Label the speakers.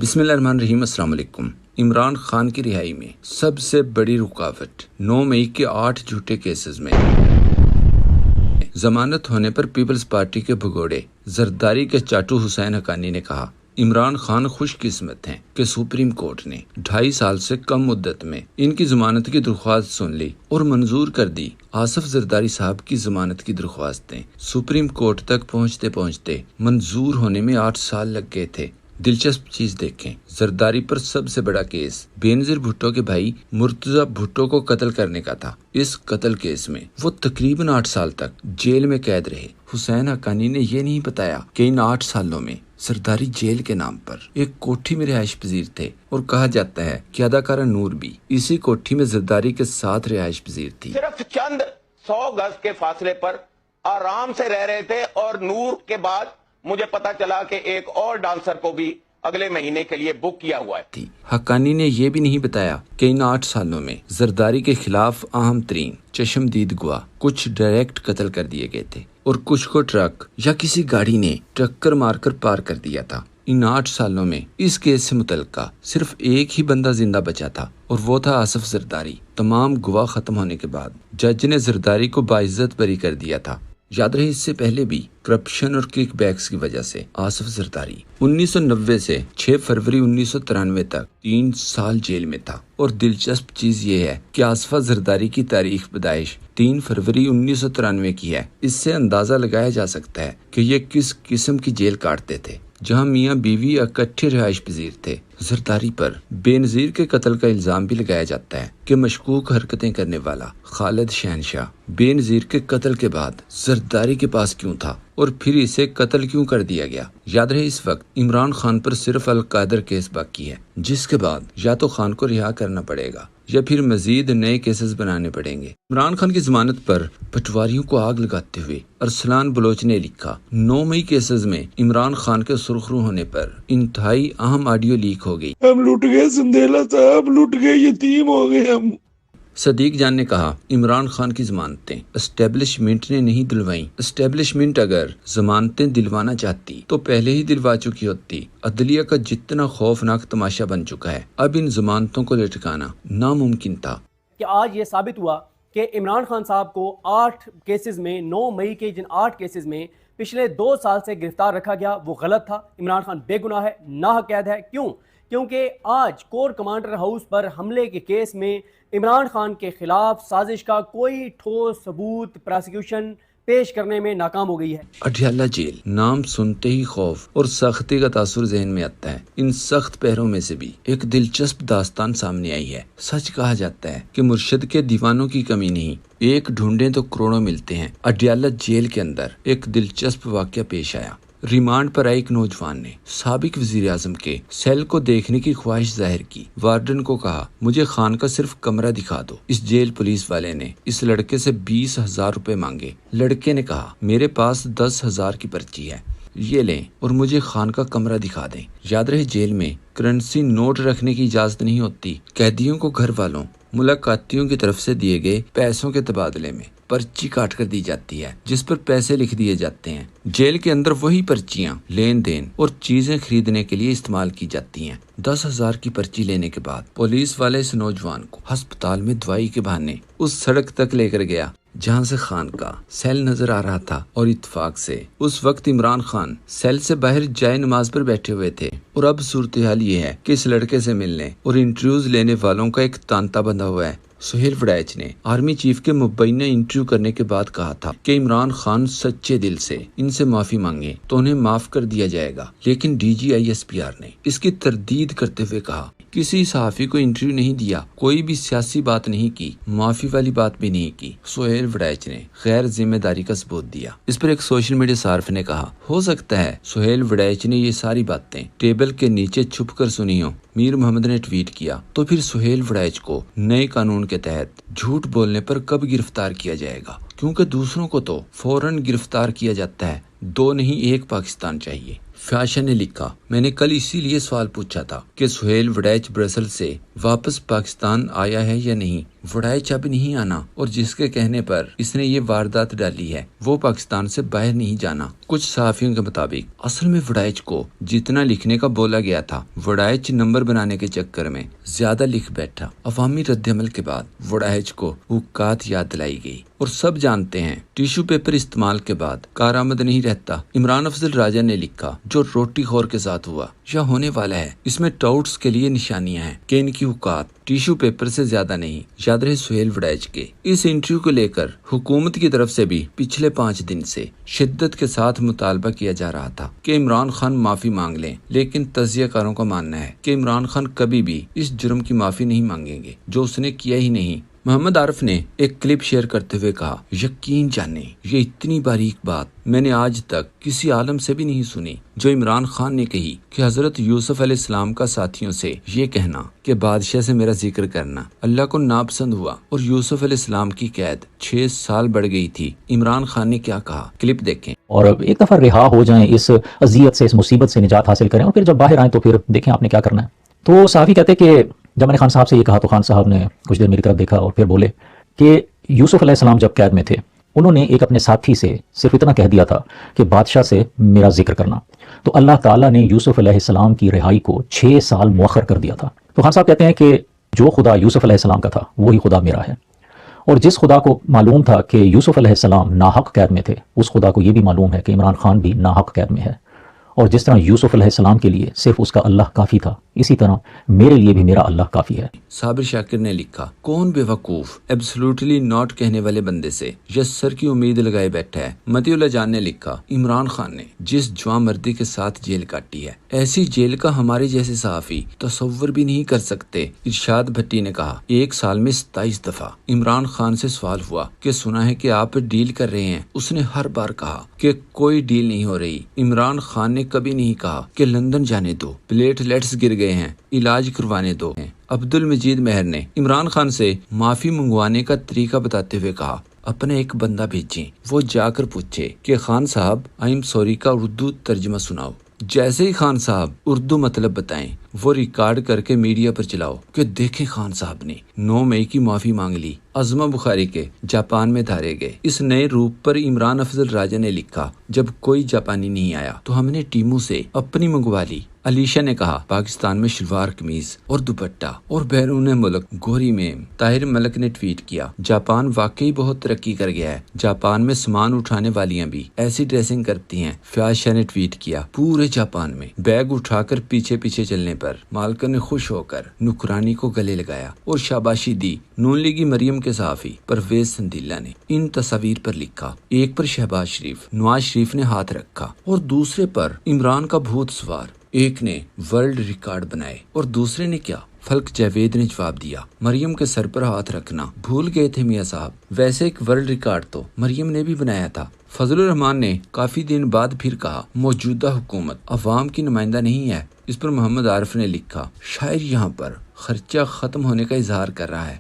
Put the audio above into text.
Speaker 1: بسم اللہ الرحمن الرحیم۔ السلام علیکم۔ عمران خان کی رہائی میں سب سے بڑی رکاوٹ 9 مئی کے 8 جھوٹے کیسز میں ضمانت ہونے پر پیپلز پارٹی کے بھگوڑے زرداری کے چاٹو حسین حقانی نے کہا، عمران خان خوش قسمت ہیں کہ سپریم کورٹ نے 2.5 سال سے کم مدت میں ان کی ضمانت کی درخواست سن لی اور منظور کر دی۔ آصف زرداری صاحب کی ضمانت کی درخواستیں سپریم کورٹ تک پہنچتے منظور ہونے میں 8 سال لگ گئے تھے۔ دلچسپ چیز دیکھیں، زرداری پر سب سے بڑا کیس بینظیر بھٹو کے بھائی مرتضی بھٹو کو قتل کرنے کا تھا۔ اس قتل کیس میں وہ تقریباً 8 سال تک جیل میں قید رہے۔ حسین حقانی نے یہ نہیں بتایا کہ ان 8 سالوں میں زرداری جیل کے نام پر ایک کوٹھی میں رہائش پذیر تھے، اور کہا جاتا ہے کہ اداکارہ نور بھی اسی کوٹھی میں زرداری کے ساتھ رہائش پذیر تھی۔
Speaker 2: صرف چند 100 گز کے فاصلے پر آرام سے رہ رہے تھے، اور نور کے بعد مجھے پتا چلا کہ ایک اور ڈانسر کو بھی اگلے مہینے کے لیے بک کیا ہوا ہے۔
Speaker 1: حقانی نے یہ بھی نہیں بتایا کہ ان 8 سالوں میں زرداری کے خلاف اہم ترین چشمدید گواہ کچھ ڈائریکٹ قتل کر دیے گئے تھے، اور کچھ کو ٹرک یا کسی گاڑی نے ٹکر مار کر پار کر دیا تھا۔ ان 8 سالوں میں اس کیس سے متعلقہ صرف ایک ہی بندہ زندہ بچا تھا، اور وہ تھا آصف زرداری۔ تمام گواہ ختم ہونے کے بعد جج نے زرداری کو باعزت بری کر دیا تھا۔ یاد رہے، اس سے پہلے بھی کرپشن اور کک بیکس کی وجہ سے آصف زرداری 1990 سے 6 فروری 1993 تک 3 سال جیل میں تھا۔ اور دلچسپ چیز یہ ہے کہ آصف زرداری کی تاریخ پیدائش 3 فروری 1993 کی ہے۔ اس سے اندازہ لگایا جا سکتا ہے کہ یہ کس قسم کی جیل کاٹتے تھے، جہاں میاں بیوی اکٹھے رہائش پذیر تھے۔ زرداری پر بینظیر کے قتل کا الزام بھی لگایا جاتا ہے کہ مشکوک حرکتیں کرنے والا خالد شہنشاہ بینظیر کے قتل کے بعد زرداری کے پاس کیوں تھا، اور پھر اسے قتل کیوں کر دیا گیا۔ یاد رہے، اس وقت عمران خان پر صرف القادر کیس باقی ہے، جس کے بعد یا تو خان کو رہا کرنا پڑے گا یا پھر مزید نئے کیسز بنانے پڑیں گے۔ عمران خان کی ضمانت پر پٹواریوں کو آگ لگاتے ہوئے ارسلان بلوچ نے لکھا، 9 مئی کیسز میں عمران خان کے سرخرو ہونے پر انتہائی اہم آڈیو لیک ہو گئی۔
Speaker 3: ہم لٹ گئے، سندیلا صاحب لٹ گئے، یتیم ہو گئے ہم۔
Speaker 1: صدیق جان نے کہا، عمران خان کی ضمانتیں اسٹیبلشمنٹ نے نہیں دلوائیں۔ اسٹیبلشمنٹ اگر ضمانتیں دلوانا چاہتی تو پہلے ہی دلوا چکی ہوتی۔ عدلیہ کا جتنا خوفناک تماشا بن چکا ہے، اب ان ضمانتوں کو لٹکانا ناممکن تھا۔
Speaker 4: کہ آج یہ ثابت ہوا کہ عمران خان صاحب کو 8 کیسز میں 9 مئی کے جن 8 کیسز میں پچھلے 2 سال سے گرفتار رکھا گیا وہ غلط تھا۔ عمران خان بے گناہ ہے، ناحق قید ہے۔ کیونکہ آج کور کمانڈر ہاؤس پر حملے کے کیس میں عمران خان کے خلاف سازش کا کوئی ٹھوس ثبوت پراسیکیوشن پیش کرنے میں ناکام ہو گئی ہے۔
Speaker 1: اڈیالہ جیل نام سنتے ہی خوف اور سختی کا تاثر ذہن میں آتا ہے۔ ان سخت پہروں میں سے بھی ایک دلچسپ داستان سامنے آئی ہے۔ سچ کہا جاتا ہے کہ مرشد کے دیوانوں کی کمی نہیں، ایک ڈھونڈیں تو کروڑوں ملتے ہیں۔ اڈیالہ جیل کے اندر ایک دلچسپ واقعہ پیش آیا۔ ریمانڈ پر آئے ایک نوجوان نے سابق وزیر اعظم کے سیل کو دیکھنے کی خواہش ظاہر کی۔ وارڈن کو کہا، مجھے خان کا صرف کمرہ دکھا دو۔ اس جیل پولیس والے نے اس لڑکے سے 20,000 روپے مانگے۔ لڑکے نے کہا، میرے پاس 10,000 کی پرچی ہے، یہ لیں اور مجھے خان کا کمرہ دکھا دیں۔ یاد رہے، جیل میں کرنسی نوٹ رکھنے کی اجازت نہیں ہوتی۔ قیدیوں کو گھر والوں ملاقاتیوں کی طرف سے دیے گئے پیسوں کے تبادلے میں پرچی کاٹ کر دی جاتی ہے، جس پر پیسے لکھ دیے جاتے ہیں۔ جیل کے اندر وہی پرچیاں لین دین اور چیزیں خریدنے کے لیے استعمال کی جاتی ہیں۔ 10,000 کی پرچی لینے کے بعد پولیس والے اس نوجوان کو ہسپتال میں دوائی کے بہانے اس سڑک تک لے کر گیا جہاں سے خان کا سیل نظر آ رہا تھا، اور اتفاق سے اس وقت عمران خان سیل سے باہر جائے نماز پر بیٹھے ہوئے تھے۔ اور اب صورتحال یہ ہے کہ اس لڑکے سے ملنے اور انٹرویوز لینے والوں کا ایک تانتا بندھا ہوا ہے۔ سہیل وڑائچ نے آرمی چیف کے مبینہ انٹرویو کرنے کے بعد کہا تھا کہ عمران خان سچے دل سے ان سے معافی مانگے تو انہیں معاف کر دیا جائے گا، لیکن DGISPR نے اس کی تردید کرتے ہوئے کہا، کسی صحافی کو انٹرویو نہیں دیا، کوئی بھی سیاسی بات نہیں کی، معافی والی بات بھی نہیں کی۔ سہیل وڑائچ نے غیر ذمہ داری کا ثبوت دیا۔ اس پر ایک سوشل میڈیا صارف نے کہا، ہو سکتا ہے سہیل وڑائچ نے یہ ساری باتیں ٹیبل کے نیچے چھپ کر سنی ہوں۔ میر محمد نے ٹویٹ کیا، تو پھر سہیل وڑائچ کو نئے قانون کے تحت جھوٹ بولنے پر کب گرفتار کیا جائے گا؟ کیونکہ دوسروں کو تو فوراً گرفتار کیا جاتا ہے، 2 نہیں 1 پاکستان چاہیے۔ فیاشا نے لکھا، میں نے کل اسی لیے سوال پوچھا تھا کہ سہیل وڑائچ برسل سے واپس پاکستان آیا ہے یا نہیں۔ وڑائچ اب نہیں آنا، اور جس کے کہنے پر اس نے یہ واردات ڈالی ہے وہ پاکستان سے باہر نہیں جانا۔ کچھ صحافیوں کے مطابق اصل میں وڑائچ کو جتنا لکھنے کا بولا گیا تھا، وڑائچ نمبر بنانے کے چکر میں زیادہ لکھ بیٹھا۔ عوامی رد عمل کے بعد وڑائچ کو اوقات یاد دلائی گئی، اور سب جانتے ہیں ٹیشو پیپر استعمال کے بعد کارآمد نہیں رہتا۔ عمران افضل راجہ نے لکھا، جو روٹی خور کے ساتھ ہوا یا ہونے والا ہے، اس میں ٹاؤٹس کے لیے نشانیاں ہیں کہ ان کی اوقات ٹیشو پیپر سے زیادہ نہیں۔ یاد رہے سہیل وڑائچ کے اس انٹرویو کو لے کر حکومت کی طرف سے بھی پچھلے 5 دن سے شدت کے ساتھ مطالبہ کیا جا رہا تھا کہ عمران خان معافی مانگ لیں، لیکن تجزیہ کاروں کا ماننا ہے کہ عمران خان کبھی بھی اس جرم کی معافی نہیں مانگیں گے جو اس نے کیا ہی نہیں۔ محمد عارف نے ایک کلپ شیئر کرتے ہوئے کہا، یقین جانیں یہ اتنی باریک بات میں نے آج تک کسی عالم سے بھی نہیں سنی جو عمران خان نے کہی کہ حضرت یوسف علیہ السلام کا ساتھیوں سے یہ کہنا کہ بادشاہ سے میرا ذکر کرنا اللہ کو ناپسند ہوا، اور یوسف علیہ السلام کی قید 6 سال بڑھ گئی تھی۔ عمران خان نے کیا کہا، کلپ دیکھیں۔
Speaker 5: اور ایک دفعہ رہا ہو جائیں، اس اذیت سے، اس مصیبت سے نجات حاصل کریں، اور پھر جب باہر آئیں تو پھر دیکھیں آپ نے کیا کرنا ہے۔ تو صحافی کہتے کہ جب میں نے خان صاحب سے یہ کہا تو خان صاحب نے کچھ دیر میری طرف دیکھا اور پھر بولے کہ یوسف علیہ السلام جب قید میں تھے انہوں نے ایک اپنے ساتھی سے صرف اتنا کہہ دیا تھا کہ بادشاہ سے میرا ذکر کرنا، تو اللہ تعالیٰ نے یوسف علیہ السلام کی رہائی کو 6 سال مؤخر کر دیا تھا۔ تو خان صاحب کہتے ہیں کہ جو خدا یوسف علیہ السلام کا تھا وہی خدا میرا ہے، اور جس خدا کو معلوم تھا کہ یوسف علیہ السلام ناحق قید میں تھے، اس خدا کو یہ بھی معلوم ہے کہ عمران خان بھی ناحق قید میں ہے، اور جس طرح یوسف علیہ السلام کے لیے صرف اس کا اللہ کافی تھا، اسی طرح میرے لیے بھی میرا اللہ کافی ہے۔
Speaker 1: صابر شاکر نے لکھا، کون بے وقوف ایبسلوٹلی ناٹ کہنے والے بندے سے یس سر کی امید لگائے بیٹھا ہے۔ متی اللہ جان نے لکھا، عمران خان نے جس جوان مردی کے ساتھ جیل کاٹی ہے، ایسی جیل کا ہمارے جیسے صحافی تصور بھی نہیں کر سکتے۔ ارشاد بھٹی نے کہا، 1 سال میں 27 دفعہ عمران خان سے سوال ہوا کہ سنا ہے کہ آپ ڈیل کر رہے ہیں، اس نے ہر بار کہا کہ کوئی ڈیل نہیں ہو رہی۔ عمران خان نے کبھی نہیں کہا کہ لندن جانے دو، پلیٹلیٹس گر گئے ہیں، علاج کروانے دو۔ عبد المجید مہر نے عمران خان سے معافی منگوانے کا طریقہ بتاتے ہوئے کہا، اپنا ایک بندہ بھیجیں، وہ جا کر پوچھے کہ خان صاحب آئی ایم سوری کا اردو ترجمہ سناؤ۔ جیسے ہی خان صاحب اردو مطلب بتائیں، وہ ریکارڈ کر کے میڈیا پر چلاؤ کہ دیکھیں خان صاحب نے 9 مئی کی معافی مانگ لی۔ عظمہ بخاری کے جاپان میں دھارے گئے اس نئے روپ پر عمران افضل راجہ نے لکھا، جب کوئی جاپانی نہیں آیا تو ہم نے ٹیموں سے اپنی منگوا لی۔ علیشہ نے کہا، پاکستان میں شلوار قمیض اور دوپٹہ اور بیرون ملک گوری میں۔ طاہر ملک نے ٹویٹ کیا، جاپان واقعی بہت ترقی کر گیا ہے، جاپان میں سامان اٹھانے والیاں بھی ایسی ڈریسنگ کرتی ہیں۔ فیاض شاہ نے ٹویٹ کیا، پورے جاپان میں بیگ اٹھا کر پیچھے پیچھے چلنے پر مالکہ نے خوش ہو کر نکرانی کو گلے لگایا اور شاباشی دی۔ نون لیگی مریم کے صحافی پرویز سندیلا نے ان تصاویر پر لکھا، ایک پر شہباز شریف، نواز شریف نے ہاتھ رکھا اور دوسرے پر عمران کا بھوت سوار۔ ایک نے ورلڈ ریکارڈ بنائے اور دوسرے نے کیا؟ فلک جاوید نے جواب دیا، مریم کے سر پر ہاتھ رکھنا بھول گئے تھے میاں صاحب، ویسے ایک ورلڈ ریکارڈ تو مریم نے بھی بنایا تھا۔ فضل الرحمان نے کافی دن بعد پھر کہا، موجودہ حکومت عوام کی نمائندہ نہیں ہے۔ اس پر محمد عارف نے لکھا، شاعر یہاں پر خرچہ ختم ہونے کا اظہار کر رہا ہے۔